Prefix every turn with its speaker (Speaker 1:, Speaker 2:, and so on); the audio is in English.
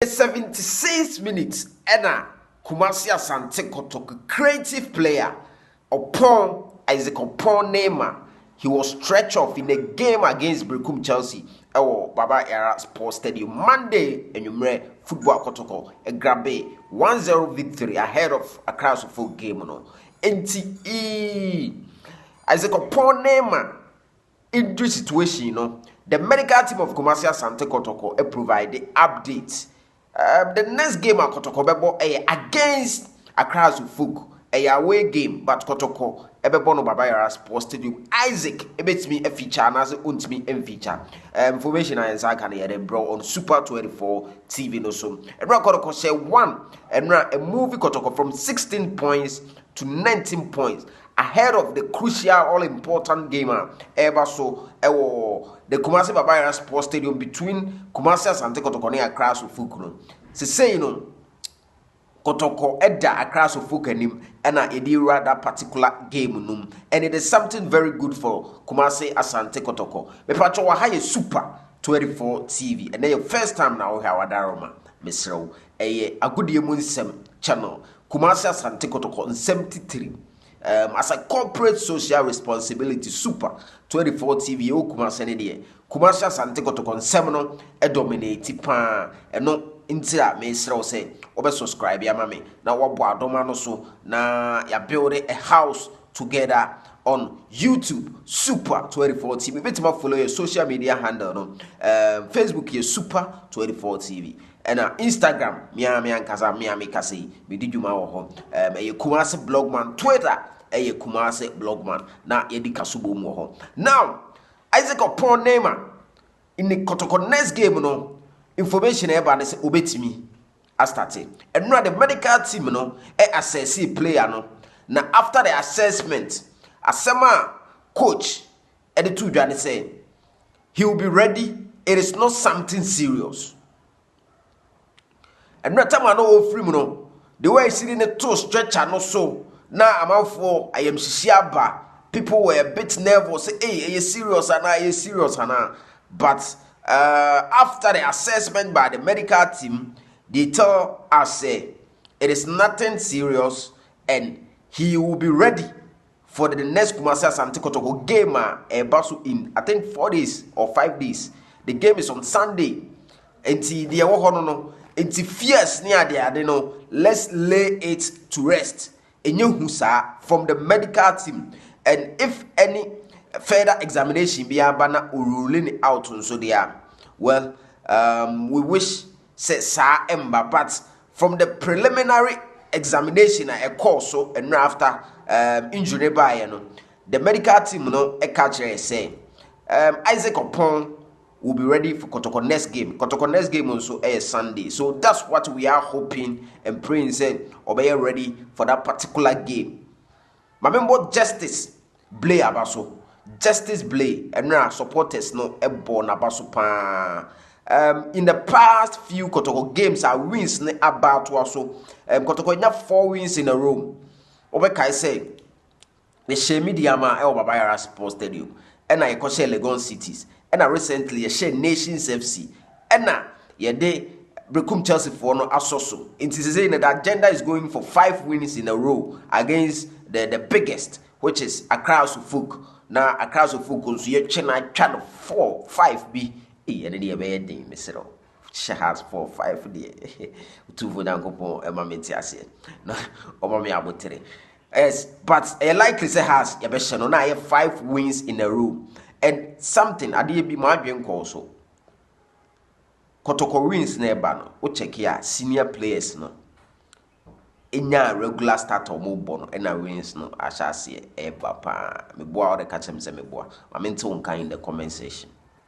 Speaker 1: 76 minutes ena Kumasi Asante Kotoko, creative player Oppong Oppong Neymar. He was stretched off in a game against Brekum Chelsea. Baba Era Sports Stadium Monday and you football Kotoko a grabbe 1-0 victory ahead of a crowd of full game no. NTE Oppong Neymar injury situation, you know. The medical team of Kumasi Asante Kotoko provide the update. The next game at Kotoko bebo against Accra Sufuk a away game, but Kotoko ebebo no Baba Yara Sports Stadium. Isaac ebetimi a feature and as untimi a feature. Information I can hear bro on Super 24 TV no so. Ebro Kotoko say one and a movie Kotoko from 16 points to 19 points. Ahead of the crucial, all-important game, ever so, the Kumasi Baba Yara Sports Stadium between Kumasi Asante Kotoko and Accra Sufuk. Say, you know, Kotoko Edda Accra Sufuk and Edira that particular game, and it is something very good for Kumasi Asante Kotoko. Me pacho wa haye Super 24 TV, and then your first time now here Wadaroma, Misro, a good yemunsem channel, Kumasi Asante Kotoko on 73. As a corporate social responsibility Super 24 TV o Kumasi ne Kumasi Asante Kotoko nsem no e dominate pa eno ntira me srɛ say obe subscribe ya mame na wabo adoma no so na ya build a house together on YouTube Super 24 TV. Betima follow your social media handle no. Facebook is Super 24 TV. And Instagram, Miami and Kaza, Miami Kasi, we did you my home. A Kumasi Blogman, Twitter, a Kumasi Blogman, na Yedi Kasubu Moho. Now, Isaac Oppong Neymar in the Kotoko next game, no information about this obetimi. I started. And now the medical team, no, assess player, no. Now, after the assessment, Asema coach, and the two Johnny say he will be ready. It is not something serious. And no time I know free no. The way I see in the toe stretcher no so. Now I'm out for I am Shishiaba. People were a bit nervous. Say, hey, are you serious? And are you serious? But after the assessment by the medical team, they tell us say it is nothing serious and he will be ready for the next Kumasi Asante Kotoko game. Basu in I think 4 days or 5 days. The game is on Sunday. Until the no. It's fierce near there, know. Let's lay it to rest. A new husa from the medical team, and if any further examination be abana ruling it out on so they are. Well, we wish say sa emba, but from the preliminary examination a course so and after injury by the medical team no a catcher say Isaac Oppong will be ready for Kotoko next game. Kotoko next game also is Sunday. So that's what we are hoping and praying say obey ready for that particular game. Remember justice play abaso. Justice play and now supporters no ebo na baso pa. In the past few Kotoko games are wins ne about also. Kotoko nya 4 wins in a row. Obe kai say the Shemi Diama El Baba Yara Sports Stadium and I share Legon cities. And recently a share Nations FC. And ye de Brekum Chelsea for no asoso. It is saying that the agenda is going for 5 wins in a row against the biggest, which is Accra Sufuk. Now Accra Sufuk so ye chena channel 4-5 be and the be dey mesero. She has 4-5 there. Two for Nankopon e mamenti ase. Na obame abotere. Yes, but a likely say has ye be no na 5 wins in a row. And something I did be my dream also. Kotoko wins never no. O check here senior players no. Enya regular starter mo bono and wins no. I shall see e papa. Me boa or the catch him say me boa. I mean to in the comment section.